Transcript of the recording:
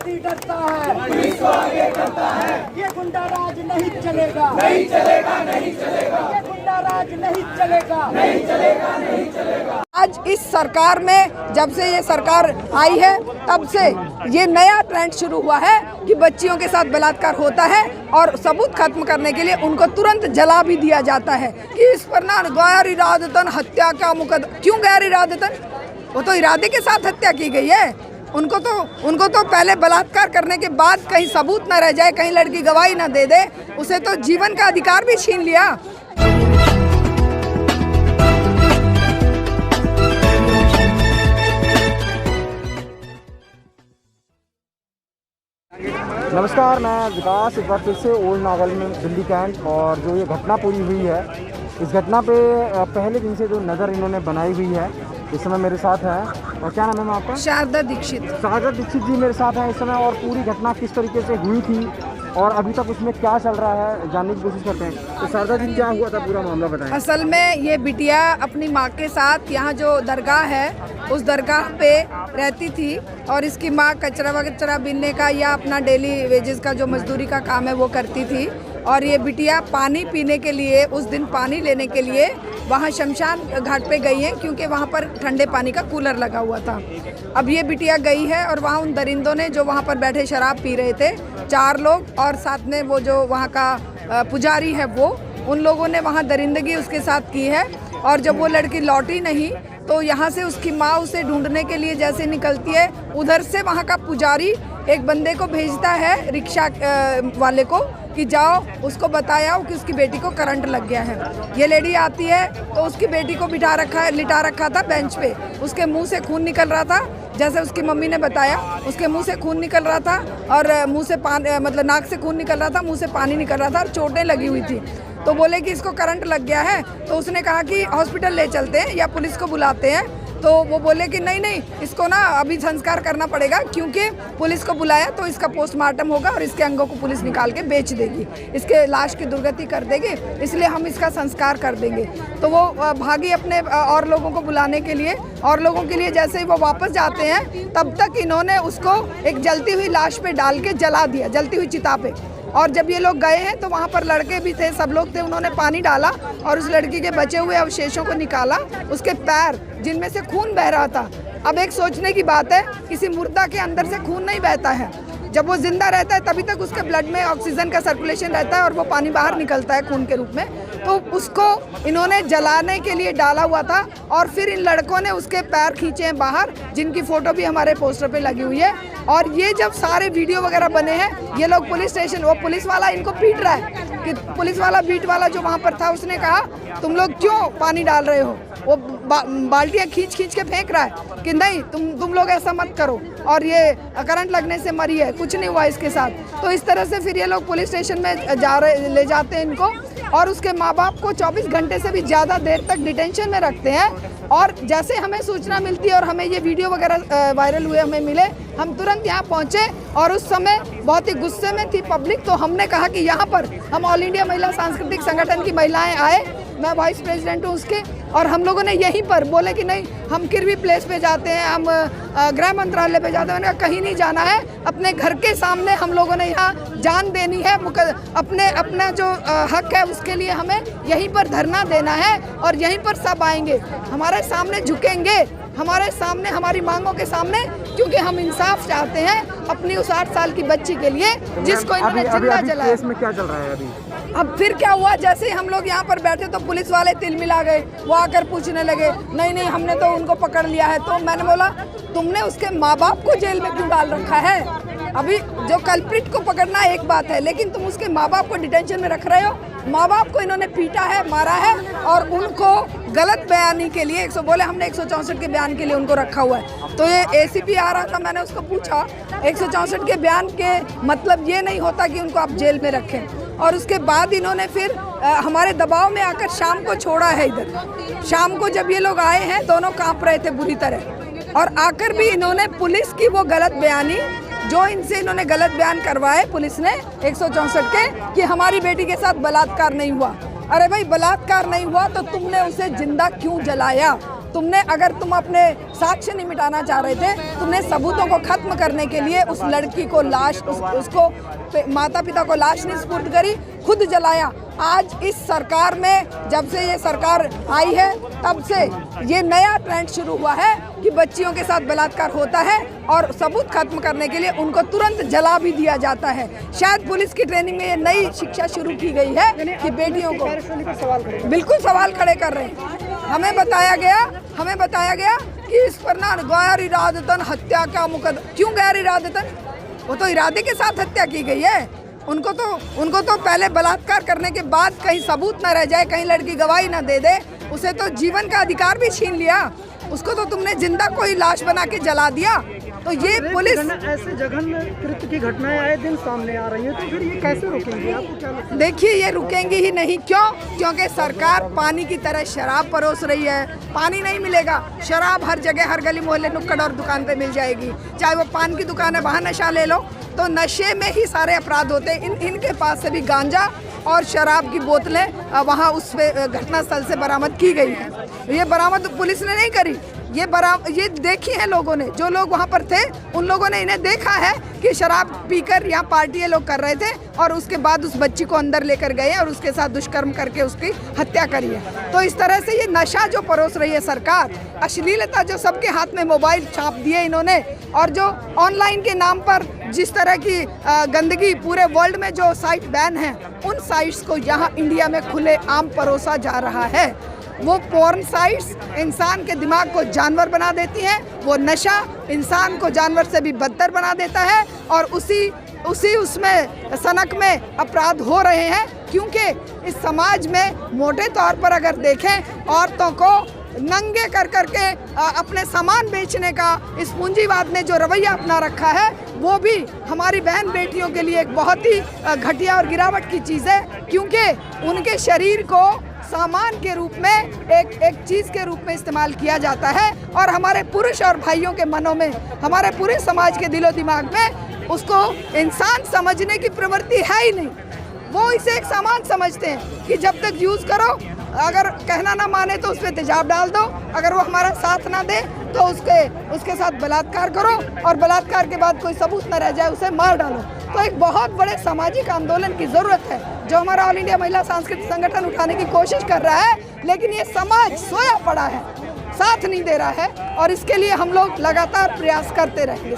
जाति डरता है, पुलिस को आगे करता है। ये गुंडा राज नहीं चलेगा, नहीं चलेगा, नहीं चलेगा। ये गुंडा राज नहीं चलेगा, नहीं चलेगा, नहीं चलेगा। आज इस सरकार में जब से ये सरकार आई है तब से ये नया ट्रेंड शुरू हुआ है कि बच्चियों के साथ बलात्कार होता है और सबूत खत्म करने के लिए उनको तुरंत जला भी दिया जाता है कि इस पर ना गैर इरादतन हत्या का मुकदमा। क्यों गैर इरादतन? वो तो इरादे के साथ हत्या की गई है। उनको तो पहले बलात्कार करने के बाद कहीं सबूत न रह जाए, कहीं लड़की गवाही न दे दे, उसे तो जीवन का अधिकार भी छीन लिया। नमस्कार, मैं विकास एक बार फिर से ओल्ड नागल में दिल्ली कैंट। और जो ये घटना पूरी हुई है, इस घटना पे पहले दिन से जो नज़र इन्होंने बनाई हुई है, इस समय मेरे साथ है। और क्या नाम है आपका? शारदा दीक्षित। शारदा दीक्षित जी मेरे साथ हैं इस समय। और पूरी घटना किस तरीके से हुई थी और अभी तक उसमें क्या चल रहा है जानने की कोशिश करते हैं। तो शारदा जी, क्या हुआ था, पूरा मामला बताएं। असल में ये बिटिया अपनी माँ के साथ यहाँ जो दरगाह है उस दरगाह पे रहती थी और इसकी माँ कचरा वचरा बीनने का या अपना डेली वेजेस का जो मजदूरी का काम है वो करती थी। और ये बिटिया पानी पीने के लिए, उस दिन पानी लेने के लिए वहाँ शमशान घाट पे गई है क्योंकि वहाँ पर ठंडे पानी का कूलर लगा हुआ था। अब ये बिटिया गई है और वहाँ उन दरिंदों ने जो वहाँ पर बैठे शराब पी रहे थे, 4 लोग और साथ में वो जो वहाँ का पुजारी है वो, उन लोगों ने वहाँ दरिंदगी उसके साथ की है। और जब वो लड़की लौटी नहीं तो यहाँ से उसकी माँ उसे ढूंढने के लिए जैसे निकलती है, उधर से वहाँ का पुजारी एक बंदे को भेजता है रिक्शा वाले को कि जाओ उसको बताया कि उसकी बेटी को करंट लग गया है। ये लेडी आती है तो उसकी बेटी को लिटा रखा था बेंच पे, उसके मुंह से खून निकल रहा था। जैसे उसकी मम्मी ने बताया, उसके मुंह से खून निकल रहा था और मुंह से मतलब नाक से खून निकल रहा था, मुंह से पानी निकल रहा था और चोटें लगी हुई थी। तो बोले कि इसको करंट लग गया है। तो उसने कहा कि हॉस्पिटल ले चलते हैं या पुलिस को बुलाते हैं। तो वो बोले कि नहीं, इसको ना अभी संस्कार करना पड़ेगा क्योंकि पुलिस को बुलाया तो इसका पोस्टमार्टम होगा और इसके अंगों को पुलिस निकाल के बेच देगी, इसके लाश की दुर्गति कर देगी, इसलिए हम इसका संस्कार कर देंगे। तो वो भागी अपने और लोगों को बुलाने के लिए। और लोगों के लिए जैसे ही वो वापस जाते हैं तब तक इन्होंने उसको एक जलती हुई लाश पे डाल के जला दिया, जलती हुई चिता पे। और जब ये लोग गए हैं तो वहाँ पर लड़के भी थे, सब लोग थे, उन्होंने पानी डाला और उस लड़की के बचे हुए अवशेषों को निकाला, उसके पैर जिनमें से खून बह रहा था। अब एक सोचने की बात है, किसी मुर्दा के अंदर से खून नहीं बहता है। जब वो जिंदा रहता है तभी तक उसके ब्लड में ऑक्सीजन का सर्कुलेशन रहता है और वो पानी बाहर निकलता है खून के रूप में। तो उसको इन्होंने जलाने के लिए डाला हुआ था और फिर इन लड़कों ने उसके पैर खींचे हैं बाहर, जिनकी फोटो भी हमारे पोस्टर पे लगी हुई है। और ये जब सारे वीडियो वगैरह बने हैं, ये लोग पुलिस स्टेशन, वो पुलिस वाला इनको पीट रहा है कि पुलिस वाला बीट वाला जो वहाँ पर था उसने कहा तुम लोग क्यों पानी डाल रहे हो। वो बाल्टियाँ खींच के फेंक रहा है कि नहीं तुम लोग ऐसा मत करो और ये करंट लगने से मरी है, कुछ नहीं हुआ इसके साथ। तो इस तरह से फिर ये लोग पुलिस स्टेशन में ले जाते हैं इनको और उसके माँ बाप को 24 घंटे से भी ज़्यादा देर तक डिटेंशन में रखते हैं। और जैसे हमें सूचना मिलती है और हमें ये वीडियो वगैरह वायरल हुए, हमें मिले, हम तुरंत यहाँ पहुँचे और उस समय बहुत ही गुस्से में थी पब्लिक। तो हमने कहा कि यहाँ पर हम ऑल इंडिया महिला सांस्कृतिक संगठन की महिलाएं आए, मैं वाइस प्रेसिडेंट हूँ उसके, और हम लोगों ने यहीं पर बोले कि नहीं हम किरवी प्लेस पे जाते हैं, हम गृह मंत्रालय पे जाते हैं। मैंने कहा कहीं नहीं जाना है, अपने घर के सामने हम लोगों ने यहाँ जान देनी है, अपना जो हक है उसके लिए हमें यहीं पर धरना देना है और यहीं पर सब आएंगे, हमारे सामने झुकेंगे, हमारे सामने, हमारी मांगों के सामने, क्योंकि हम इंसाफ चाहते हैं अपनी उस 8 साल की बच्ची के लिए जिसको इन्होंने जिंदा जलाया। केस में क्या चल रहा है अभी? अब फिर क्या हुआ, जैसे ही हम लोग यहाँ पर बैठे तो पुलिस वाले तिलमिला गए, वो आकर पूछने लगे नहीं हमने तो उनको पकड़ लिया है। तो मैंने बोला तुमने उसके माँ बाप को जेल में क्यों डाल रखा है? अभी जो कल्प्रिट को पकड़ना एक बात है, लेकिन तुम उसके माँ बाप को डिटेंशन में रख रहे हो। माँ बाप को इन्होंने पीटा है, मारा है और उनको गलत बयानी के लिए बोले हमने 164 के बयान के लिए उनको रखा हुआ है। तो ये एसीपी आ रहा था, मैंने उसको पूछा 164 के बयान के मतलब ये नहीं होता कि उनको आप जेल में रखें। और उसके बाद इन्होंने फिर हमारे दबाव में आकर शाम को छोड़ा है इधर। शाम को जब ये लोग आए हैं, दोनों कांप रहे थे बुरी तरह, और आकर भी इन्होंने पुलिस की वो गलत बयानी, जो इनसे इन्होंने गलत बयान करवाए पुलिस ने 164 के, कि हमारी बेटी के साथ बलात्कार नहीं हुआ। अरे भाई बलात्कार नहीं हुआ तो तुमने उसे जिंदा क्यों जलाया? तुमने, अगर तुम अपने साक्ष्य नहीं मिटाना चाह रहे थे, तुमने सबूतों को खत्म करने के लिए उस लड़की को लाश, उसको माता पिता को लाश नहीं सुपुर्द करी, खुद जलाया। आज इस सरकार में, जब से ये सरकार आई है तब से ये नया ट्रेंड शुरू हुआ है कि बच्चियों के साथ बलात्कार होता है और सबूत खत्म करने के लिए उनको तुरंत जला भी दिया जाता है। शायद पुलिस की ट्रेनिंग में ये नई शिक्षा शुरू की गई है कि बेटियों को बिल्कुल सवाल खड़े कर रहे हैं। हमें बताया गया कि इस पर ना गैर इरादतन हत्या का मुकदमा। क्यों गैर इरादतन? वो तो इरादे के साथ हत्या की गई है। उनको तो पहले बलात्कार करने के बाद कहीं सबूत ना रह जाए, कहीं लड़की गवाही ना दे दे, उसे तो जीवन का अधिकार भी छीन लिया। उसको तो तुमने जिंदा कोई लाश बना के जला दिया। तो ये पुलिस, ऐसे जघन्य कृत्य की घटनाएं आए दिन सामने आ रही है, तो फिर ये कैसे रुकेंगे? आपको क्या लगता है? देखिए, ये रुकेंगी ही नहीं। क्यों? क्योंकि सरकार पानी की तरह शराब परोस रही है। पानी नहीं मिलेगा, शराब हर जगह, हर गली मोहल्ले, नुक्कड़ और दुकान पे मिल जाएगी। चाहे वो पान की दुकान है, वहाँ नशा ले लो। तो नशे में ही सारे अपराध होते हैं। इनके पास से भी गांजा और शराब की बोतलें वहाँ उस घटनास्थल से बरामद की गई है। ये बरामद पुलिस ने नहीं करी, ये देखी है लोगों ने। जो लोग वहाँ पर थे उन लोगों ने इन्हें देखा है कि शराब पीकर यहाँ पार्टी ये लोग कर रहे थे और उसके बाद उस बच्ची को अंदर लेकर गए और उसके साथ दुष्कर्म करके उसकी हत्या करी है। तो इस तरह से ये नशा जो परोस रही है सरकार, अश्लीलता जो सबके हाथ में मोबाइल छाप दिए इन्होंने, और जो ऑनलाइन के नाम पर जिस तरह की गंदगी पूरे वर्ल्ड में जो साइट बैन है, उन साइट्स को यहाँ इंडिया में खुले आम परोसा जा रहा है। वो पोर्न साइट्स इंसान के दिमाग को जानवर बना देती हैं। वो नशा इंसान को जानवर से भी बदतर बना देता है और उसमें सनक में अपराध हो रहे हैं। क्योंकि इस समाज में मोटे तौर पर अगर देखें, औरतों को नंगे कर करके अपने सामान बेचने का इस पूंजीवाद ने जो रवैया अपना रखा है, वो भी हमारी बहन बेटियों के लिए एक बहुत ही घटिया और गिरावट की चीज़ है। क्योंकि उनके शरीर को सामान के रूप में, एक चीज़ के रूप में इस्तेमाल किया जाता है और हमारे पुरुष और भाइयों के मनों में, हमारे पूरे समाज के दिलो दिमाग में उसको इंसान समझने की प्रवृत्ति है ही नहीं। वो इसे एक सामान समझते हैं कि जब तक यूज़ करो, अगर कहना ना माने तो उस पर तेजाब डाल दो, अगर वो हमारा साथ ना दे तो उसके साथ बलात्कार करो और बलात्कार के बाद कोई सबूत ना रह जाए उसे मार डालो। तो एक बहुत बड़े सामाजिक आंदोलन की ज़रूरत है जो हमारा ऑल इंडिया महिला सांस्कृतिक संगठन उठाने की कोशिश कर रहा है। लेकिन ये समाज सोया पड़ा है, साथ नहीं दे रहा है और इसके लिए हम लोग लगातार प्रयास करते रहेंगे।